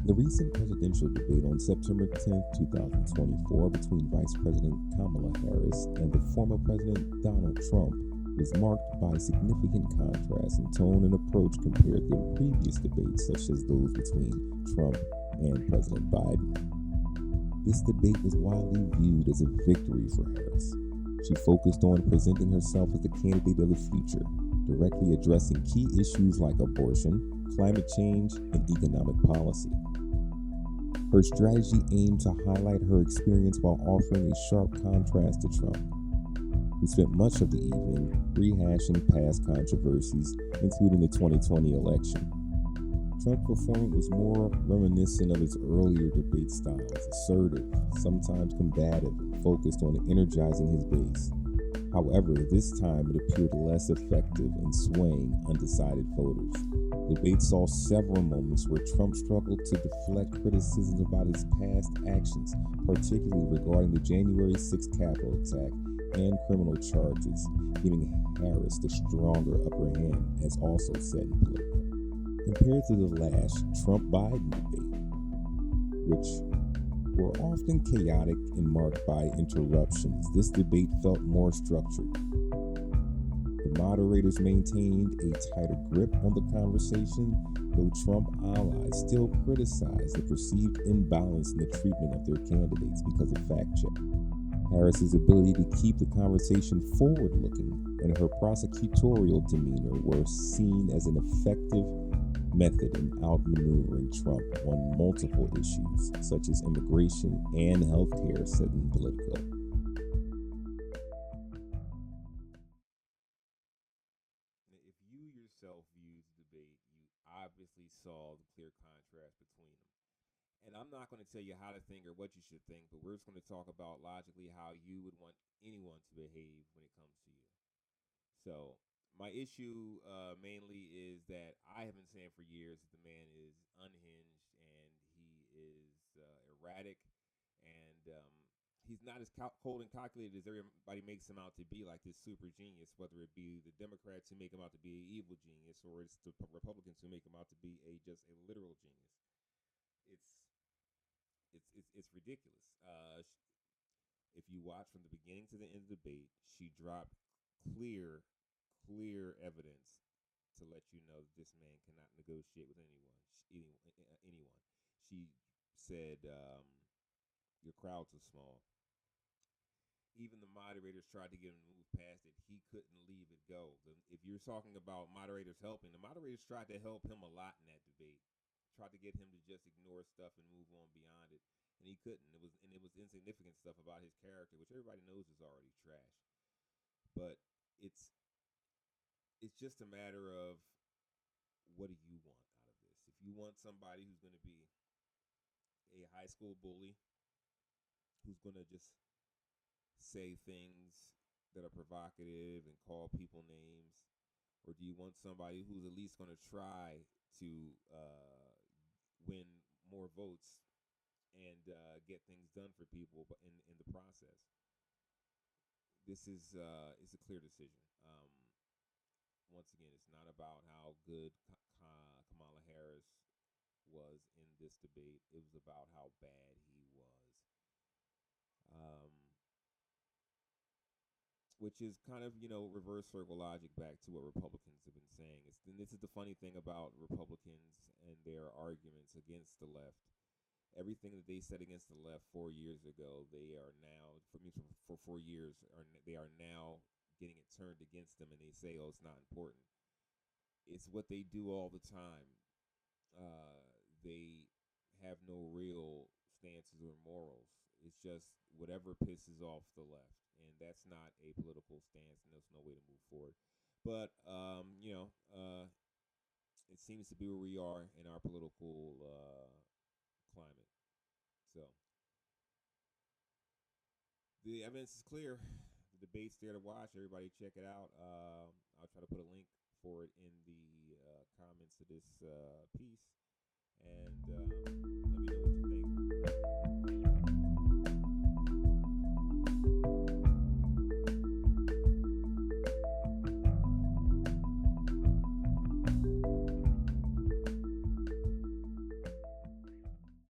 The recent presidential debate on September 10th, 2024, between Vice President Kamala Harris and the former President Donald Trump was marked by significant contrast in tone and approach compared to previous debates, such as those between Trump and President Biden. This debate was widely viewed as a victory for Harris. She focused on presenting herself as the candidate of the future, directly addressing key issues like abortion, climate change, and economic policy. Her strategy aimed to highlight her experience while offering a sharp contrast to Trump, who spent much of the evening rehashing past controversies, including the 2020 election. Trump's performance was more reminiscent of his earlier debate styles, assertive, sometimes combative, and focused on energizing his base. However, this time it appeared less effective in swaying undecided voters. The debate saw several moments where Trump struggled to deflect criticisms about his past actions, particularly regarding the January 6th Capitol attack and criminal charges, giving Harris the stronger upper hand, as also said in Politico. Compared to the last Trump-Biden debate, which were often chaotic and marked by interruptions, this debate felt more structured. The moderators maintained a tighter grip on the conversation, though Trump allies still criticized the perceived imbalance in the treatment of their candidates because of fact-checking. Harris's ability to keep the conversation forward-looking and her prosecutorial demeanor were seen as an effective method in outmaneuvering Trump on multiple issues, such as immigration and healthcare, said in Politico. If you yourself viewed the debate, you obviously saw the clear contrast between them. And I'm not going to tell you how to think or what you should think, but we're just going to talk about logically how you would want anyone to behave when it comes to you. So, my issue mainly is that I have been saying for years that the man is unhinged and he is erratic, and he's not as cold and calculated as everybody makes him out to be, like this super genius, whether it be the Democrats who make him out to be an evil genius or it's the Republicans who make him out to be just a literal genius. It's it's ridiculous. If you watch from the beginning to the end of the debate, she dropped clear evidence to let you know that this man cannot negotiate with anyone. She said, your crowds are small. Even the moderators tried to get him to move past it. He couldn't leave it go. If you're talking about moderators helping, the moderators tried to help him a lot in that debate. Tried to get him to just ignore stuff and move on beyond it, and he couldn't. It was insignificant stuff about his character, which everybody knows is already trash. But it's it's just a matter of, what do you want out of this? If you want somebody who's going to be a high school bully, who's going to just say things that are provocative and call people names, or do you want somebody who's at least going to try to win more votes and get things done for people, but in the process? This is a clear decision. Once again, it's not about how good Kamala Harris was in this debate. It was about how bad he was. Which is kind of, reverse circle logic back to what Republicans have been saying. And this is the funny thing about Republicans and their arguments against the left. Everything that they said against the left 4 years ago, they are now, for 4 years, they are now getting it turned against them, and they say, oh, it's not important. It's what they do all the time. They have no real stances or morals. It's just whatever pisses off the left, and that's not a political stance, and there's no way to move forward. But it seems to be where we are in our political climate. So the evidence is clear. The debate's there to watch. Everybody check it out. I'll try to put a link for it in the comments to this piece. And